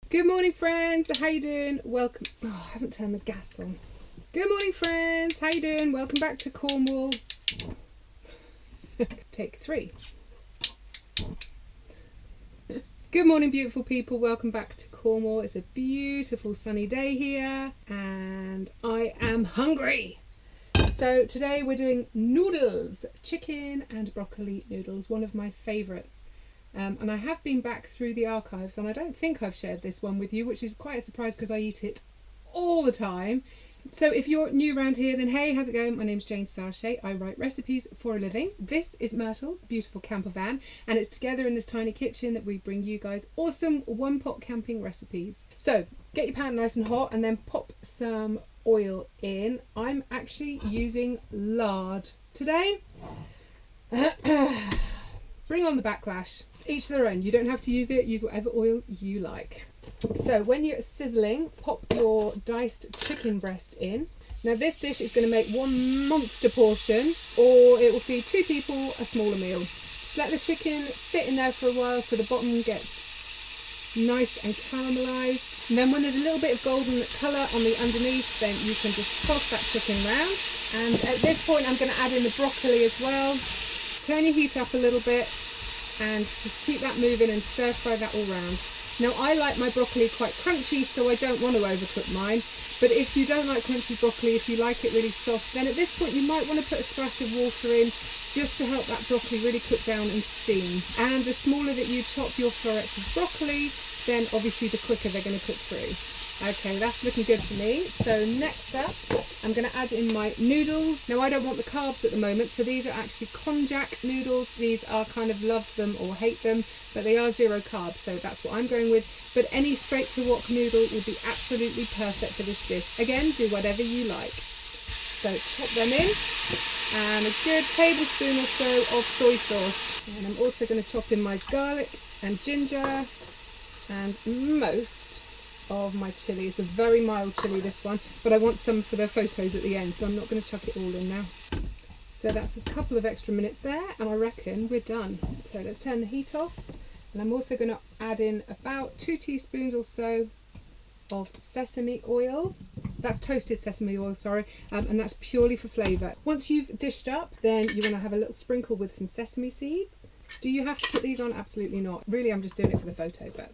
Good morning, friends. How you doing? Welcome. Oh, I haven't turned the gas on. Good morning, friends. How you doing? Welcome back to Cornwall. Take 3. Good morning, beautiful people. Welcome back to Cornwall. It's a beautiful sunny day here and I am hungry. So today we're doing noodles, chicken and broccoli noodles, one of my favourites. And I have been back through the archives and I don't think I've shared this one with you, which is quite a surprise because I eat it all the time. So if you're new around here, then hey, how's it going? My name's Jane Sarchet. I write recipes for a living. This is Myrtle, beautiful campervan, and it's together in this tiny kitchen that we bring you guys awesome one-pot camping recipes. So get your pan nice and hot and then pop some oil in. I'm actually using lard today. Bring on the backlash. Each their own. You don't have to use it. Use whatever oil you like. So when you're sizzling, pop your diced chicken breast in. Now this dish is going to make one monster portion, or it will feed 2 people a smaller meal. Just let the chicken sit in there for a while so the bottom gets nice and caramelised. And then when there's a little bit of golden colour on the underneath, then you can just toss that chicken round. And at this point I'm going to add in the broccoli as well. Turn your heat up a little bit and just keep that moving and stir fry that all round. Now I like my broccoli quite crunchy, so I don't want to overcook mine, but if you don't like crunchy broccoli, if you like it really soft, then at this point you might want to put a splash of water in just to help that broccoli really cook down and steam. And the smaller that you chop your florets of broccoli, then obviously the quicker they're going to cook through. Okay, that's looking good for me. So next up, I'm going to add in my noodles. Now I don't want the carbs at the moment, so these are actually Konjac noodles. These are kind of love them or hate them, but they are 0 carb, so that's what I'm going with. But any straight to wok noodle would be absolutely perfect for this dish. Again, do whatever you like. So chop them in, and a good tablespoon or so of soy sauce. And I'm also going to chop in my garlic and ginger and most of my chilli. It's a very mild chilli, this one, but I want some for the photos at the end, so I'm not going to chuck it all in now. So that's a couple of extra minutes there and I reckon we're done. So let's turn the heat off, and I'm also going to add in about 2 teaspoons or so of sesame oil. That's toasted sesame oil, sorry, and that's purely for flavour. Once you've dished up, then you want to have a little sprinkle with some sesame seeds. Do you have to put these on? Absolutely not. Really, I'm just doing it for the photo, but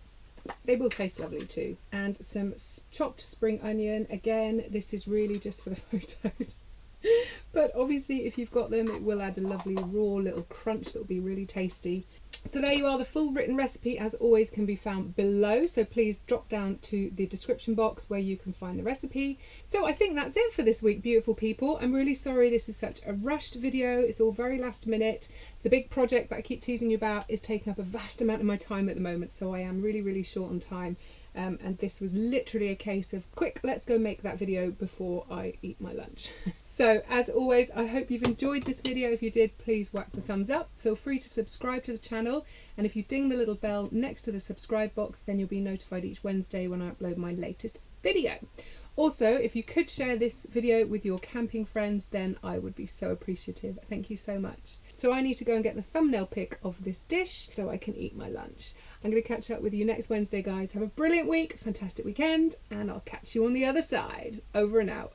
they will taste lovely too. And some chopped spring onion. Again, this is really just for the photos. But obviously if you've got them, it will add a lovely raw little crunch that will be really tasty. So there you are. The full written recipe, as always, can be found below, so please drop down to the description box where you can find the recipe. So I think that's it for this week, beautiful people. I'm really sorry this is such a rushed video. It's all very last minute. The big project that I keep teasing you about is taking up a vast amount of my time at the moment, so I am really short on time. And this was literally a case of quick, let's go make that video before I eat my lunch. So as always, I hope you've enjoyed this video. If you did, please whack the thumbs up. Feel free to subscribe to the channel, and if you ding the little bell next to the subscribe box, then you'll be notified each Wednesday when I upload my latest video. Also, if you could share this video with your camping friends, then I would be so appreciative. Thank you so much. So I need to go and get the thumbnail pic of this dish so I can eat my lunch. I'm going to catch up with you next Wednesday, guys. Have a brilliant week, fantastic weekend, and I'll catch you on the other side. Over and out.